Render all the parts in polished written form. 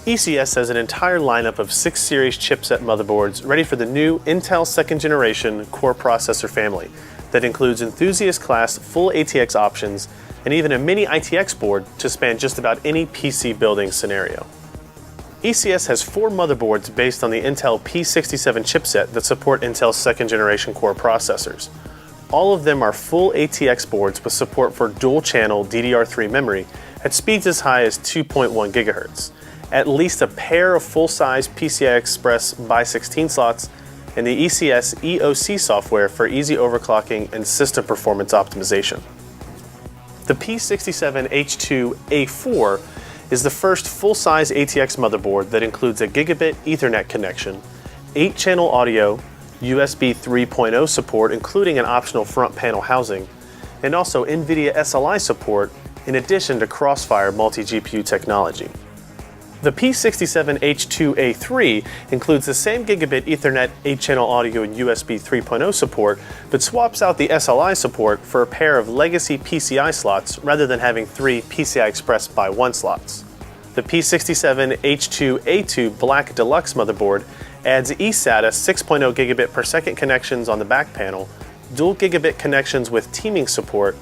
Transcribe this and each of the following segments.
ECS has an entire lineup of 6 series chipset motherboards ready for the new Intel 2nd generation core processor family that includes enthusiast class full ATX options and even a mini ITX board to span just about any PC building scenario. ECS has 4 motherboards based on the Intel P67 chipset that support Intel's 2nd generation core processors. All of them are full ATX boards with support for dual-channel DDR3 memory at speeds as high as 2.1 GHz, at least a pair of full-size PCI Express x 16 slots, and the ECS EOC software for easy overclocking and system performance optimization. The P67 H67 is the first full-size ATX motherboard that includes a gigabit Ethernet connection, 8-channel audio, USB 3.0 support including an optional front panel housing, and also NVIDIA SLI support in addition to Crossfire multi-GPU technology. The P67 H67 includes the same gigabit Ethernet 8-channel audio and USB 3.0 support, but swaps out the SLI support for a pair of legacy PCI slots rather than having 3 PCI Express x 1 slots. The P67 H67 Black Deluxe motherboard adds eSATA 6.0 gigabit per second connections on the back panel, dual gigabit connections with teaming support,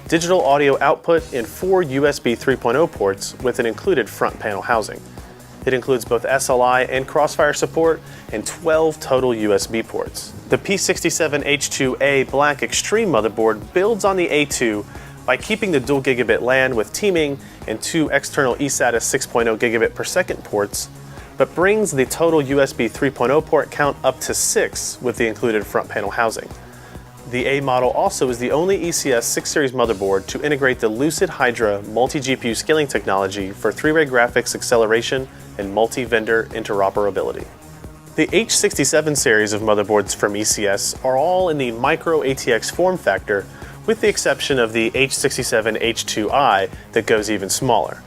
digital audio output, and 4 USB 3.0 ports with an included front panel housing. It includes both SLI and Crossfire support and 12 total USB ports. The P67 H67 Black Extreme motherboard builds on the A2 by keeping the dual gigabit LAN with teaming and 2 external eSATA 6.0 gigabit per second ports, but brings the total USB 3.0 port count up to 6 with the included front panel housing. The A model also is the only ECS 6 series motherboard to integrate the Lucid Hydra multi-GPU scaling technology for 3-ray graphics acceleration and multi-vendor interoperability. The H67 series of motherboards from ECS are all in the micro ATX form factor, with the exception of the H67 H2i that goes even smaller.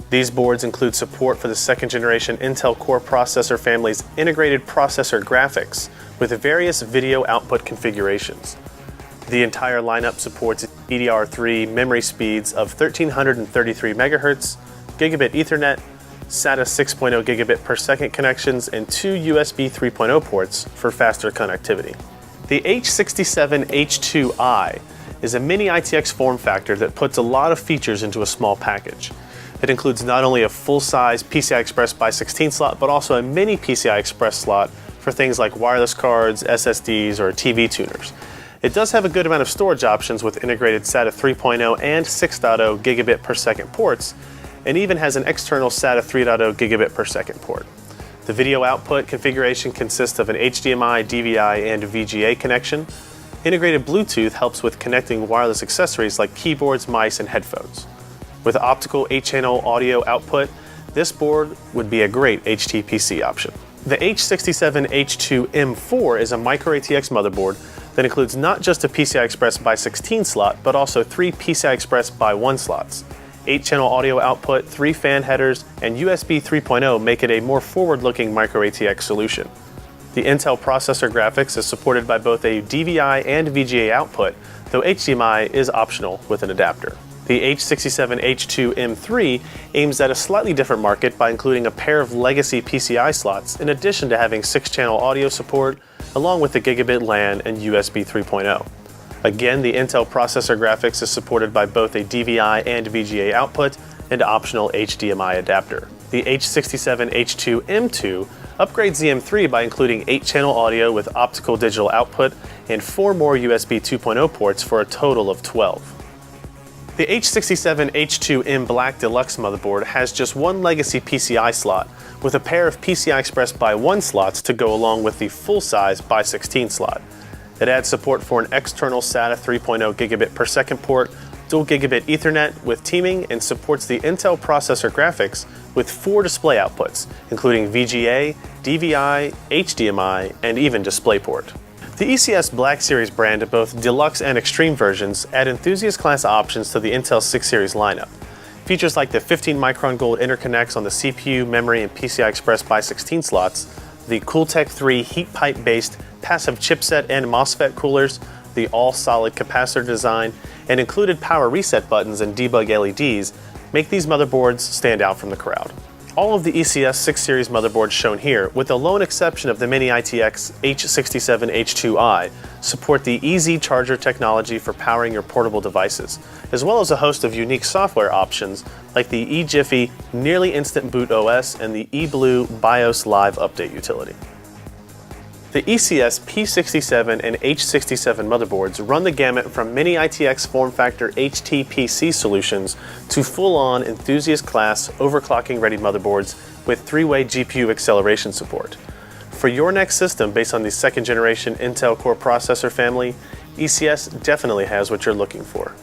These boards include support for the 2nd generation Intel Core processor family's integrated processor graphics with various video output configurations. The entire lineup supports DDR3 memory speeds of 1333 MHz, gigabit Ethernet, SATA 6.0 gigabit per second connections, and 2 USB 3.0 ports for faster connectivity. The H67 H2i is a mini ITX form factor that puts a lot of features into a small package. It includes not only a full-size PCI Express x 16 slot, but also a mini PCI Express slot for things like wireless cards, SSDs, or TV tuners. It does have a good amount of storage options with integrated SATA 3.0 and 6.0 gigabit per second ports, and even has an external SATA 3.0 gigabit per second port. The video output configuration consists of an HDMI, DVI, and VGA connection. Integrated Bluetooth helps with connecting wireless accessories like keyboards, mice, and headphones. With optical 8-channel audio output, this board would be a great HTPC option. The H67 H67 is a micro ATX motherboard that includes not just a PCI Express x 16 slot, but also 3 PCI Express x 1 slots. 8-channel audio output, 3 fan headers, and USB 3.0 make it a more forward-looking micro ATX solution. The Intel processor graphics is supported by both a DVI and VGA output, though HDMI is optional with an adapter. The H67 H67 aims at a slightly different market by including a pair of legacy PCI slots in addition to having 6-channel audio support, along with the gigabit LAN and USB 3.0. Again, the Intel processor graphics is supported by both a DVI and VGA output and optional HDMI adapter. The H67 H67 upgrades the M3 by including 8-channel audio with optical digital output and 4 more USB 2.0 ports for a total of 12. The H67 H67 Black Deluxe motherboard has just one legacy PCI slot with a pair of PCI Express x 1 slots to go along with the full-size x 16 slot. It adds support for an external SATA 3.0 gigabit per second port, dual gigabit Ethernet with teaming, and supports the Intel processor graphics with 4 display outputs, including VGA, DVI, HDMI, and even DisplayPort. The ECS Black Series brand of both Deluxe and Extreme versions add enthusiast class options to the Intel 6 Series lineup. Features like the 15-micron gold interconnects on the CPU, memory, and PCI Express x 16 slots, the Cooltech 3 heat pipe-based passive chipset and MOSFET coolers, the all-solid capacitor design, and included power reset buttons and debug LEDs make these motherboards stand out from the crowd. All of the ECS 6 Series motherboards shown here, with the lone exception of the Mini ITX H67 H2i, support the EZ Charger technology for powering your portable devices, as well as a host of unique software options like the eJiffy Nearly Instant Boot OS and the eBlue BIOS Live Update utility. The ECS P67 and H67 motherboards run the gamut from Mini ITX form factor HTPC solutions to full-on enthusiast-class overclocking-ready motherboards with 3-way GPU acceleration support. For your next system based on the second-generation Intel Core processor family, ECS definitely has what you're looking for.